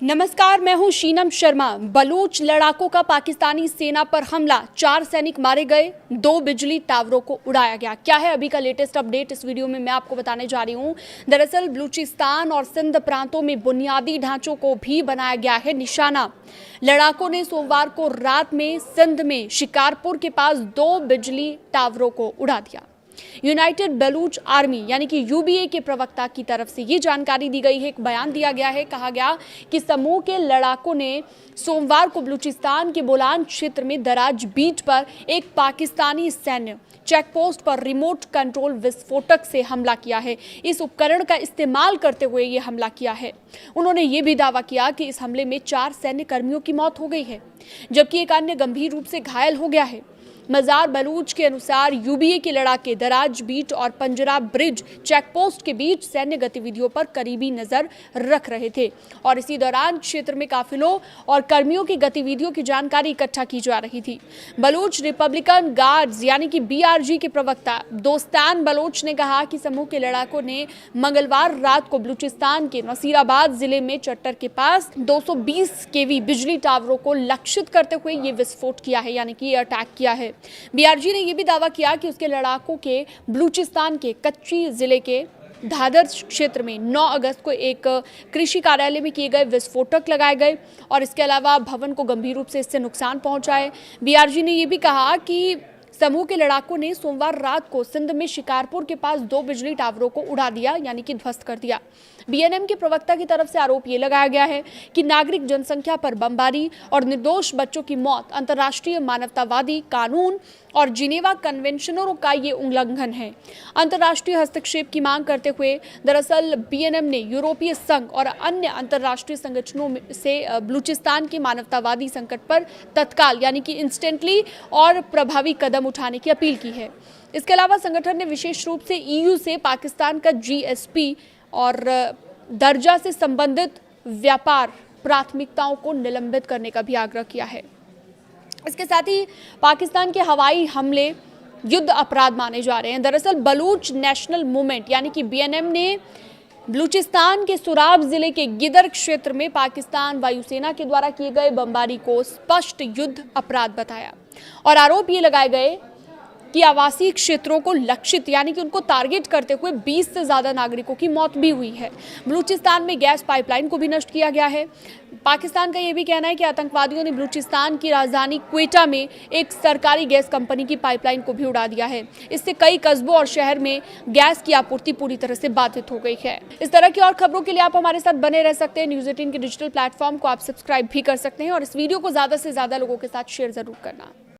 नमस्कार, मैं हूं शीनम शर्मा। बलूच लड़ाकों का पाकिस्तानी सेना पर हमला, 4 सैनिक मारे गए, 2 बिजली टावरों को उड़ाया गया। क्या है अभी का लेटेस्ट अपडेट, इस वीडियो में मैं आपको बताने जा रही हूं। दरअसल बलूचिस्तान और सिंध प्रांतों में बुनियादी ढांचों को भी बनाया गया है निशाना। लड़ाकों ने सोमवार को रात में सिंध में शिकारपुर के पास 2 बिजली टावरों को उड़ा दिया। यूनाइटेड बलूच आर्मी यानी कि यूबीए के प्रवक्ता की तरफ से ये जानकारी दी गई है। एक बयान दिया गया है, कहा गया कि समूह के लड़ाकों ने सोमवार को बलूचिस्तान के बोलान क्षेत्र में दराज बीच पर एक पाकिस्तानी सैन्य चेकपोस्ट पर रिमोट कंट्रोल विस्फोटक से हमला किया है। इस उपकरण का इस्तेमाल करते हुए ये हमला किया है। उन्होंने ये भी दावा किया कि इस हमले में 4 सैन्य कर्मियों की मौत हो गई है, जबकि एक अन्य गंभीर रूप से घायल हो गया है। मजार बलूच के अनुसार यूबीए के लड़ाके दराज बीट और पंजरा ब्रिज चेकपोस्ट के बीच सैन्य गतिविधियों पर करीबी नजर रख रहे थे और इसी दौरान क्षेत्र में काफिलों और कर्मियों की गतिविधियों की जानकारी इकट्ठा की जा रही थी। बलूच रिपब्लिकन गार्ड्स यानी कि बीआरजी के प्रवक्ता दोस्तान बलोच ने कहा कि समूह के लड़ाकों ने मंगलवार रात को बलूचिस्तान के नसीराबाद जिले में चट्टर के पास 220 केवी बिजली टावरों को लक्षित करते हुए ये विस्फोट किया है, यानी कि ये अटैक किया है। बीआरजी ने यह भी दावा किया कि उसके लड़ाकों के बलूचिस्तान के कच्ची जिले के धादर क्षेत्र में 9 अगस्त को एक कृषि कार्यालय में किए गए विस्फोटक लगाए गए और इसके अलावा भवन को गंभीर रूप से इससे नुकसान पहुंचा है। बीआरजी ने यह भी कहा कि समूह के लड़ाकों ने सोमवार रात को सिंध में शिकारपुर के पास 2 बिजली टावरों को उड़ा दिया, यानी कि ध्वस्त कर दिया। बीएनएम के प्रवक्ता की तरफ से आरोप ये लगाया गया है कि नागरिक जनसंख्या पर बमबारी और निर्दोष बच्चों की मौत अंतर्राष्ट्रीय मानवतावादी कानून और जिनेवा कन्वेंशनों का ये उल्लंघन है। अंतर्राष्ट्रीय हस्तक्षेप की मांग करते हुए दरअसल बीएनएम ने यूरोपीय संघ और अन्य अंतर्राष्ट्रीय संगठनों से बलूचिस्तान के मानवतावादी संकट पर तत्काल यानी कि इंस्टेंटली और प्रभावी कदम उठाने की अपील की है। इसके अलावा संगठन ने विशेष रूप से ईयू से पाकिस्तान का जीएसपी और दर्जा से संबंधित व्यापार प्राथमिकताओं को निलंबित करने का भी आग्रह किया है। इसके साथ ही पाकिस्तान के हवाई हमले युद्ध अपराध माने जा रहे हैं। दरअसल बलूच नेशनल मूवमेंट यानी कि बीएनएम ने बलूचिस्तान के सुराब जिले के गिदर क्षेत्र में पाकिस्तान वायुसेना के द्वारा किए गए बमबारी को स्पष्ट युद्ध अपराध बताया और आरोप ये लगाए गए कि आवासीय क्षेत्रों को लक्षित यानी कि उनको टारगेट करते हुए 20 से ज्यादा नागरिकों की मौत भी हुई है। बलूचिस्तान में गैस पाइपलाइन को भी नष्ट किया गया है। पाकिस्तान का यह भी कहना है कि आतंकवादियों ने बलूचिस्तान की राजधानी क्वेटा में एक सरकारी गैस कंपनी की पाइपलाइन को भी उड़ा दिया है। इससे कई कस्बों और शहर में गैस की आपूर्ति पूरी तरह से बाधित हो गई है। इस तरह की और खबरों के लिए आप हमारे साथ बने रह सकते हैं। न्यूज़ 18 के डिजिटल प्लेटफॉर्म को आप सब्सक्राइब भी कर सकते हैं और इस वीडियो को ज्यादा से ज्यादा लोगों के साथ शेयर जरूर करना।